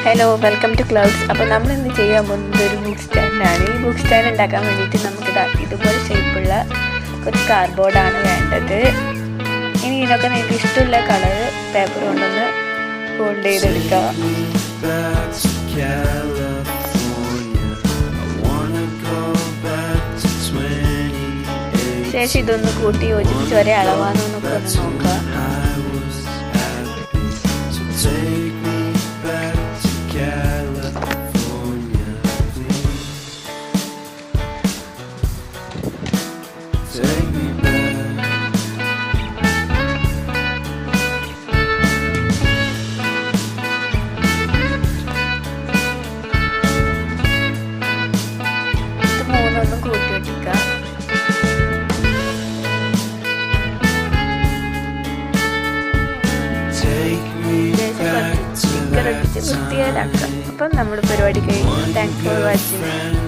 Hello, welcome to clouds. അപ്പോൾ നമ്മൾ ഇന്ന് ചെയ്യാൻ പോകുന്നത് ഒരു ബുക്ക് സ്റ്റാൻഡാണ്. ഈ ബുക്ക് സ്റ്റാൻഡ് ഉണ്ടാക്കാൻ വേണ്ടിയിട്ട് നമുക്ക് ഇതുപോലെ ഷേപ്പുള്ള കുറച്ച് കാർഡ്ബോർഡാണ് വേണ്ടത്. ഇനി ഇതിനൊക്കെ നിങ്ങൾക്ക് ഇഷ്ടമുള്ള കളർ പേപ്പർ കൊണ്ടൊന്ന് ഫോൾഡ് ചെയ്തെടുക്കുക. ശേഷം ഇതൊന്ന് കൂട്ടി യോജിപ്പിച്ച് ഒരേ അളവാണെന്നൊക്കെ ഒന്ന് നോക്കുക. മൂന്നൊന്നും കൂട്ടി വെക്കുക. വൃത്തിയാലാക്കുക. അപ്പം നമ്മുടെ പരിപാടി കഴിഞ്ഞു. Thanks for watching.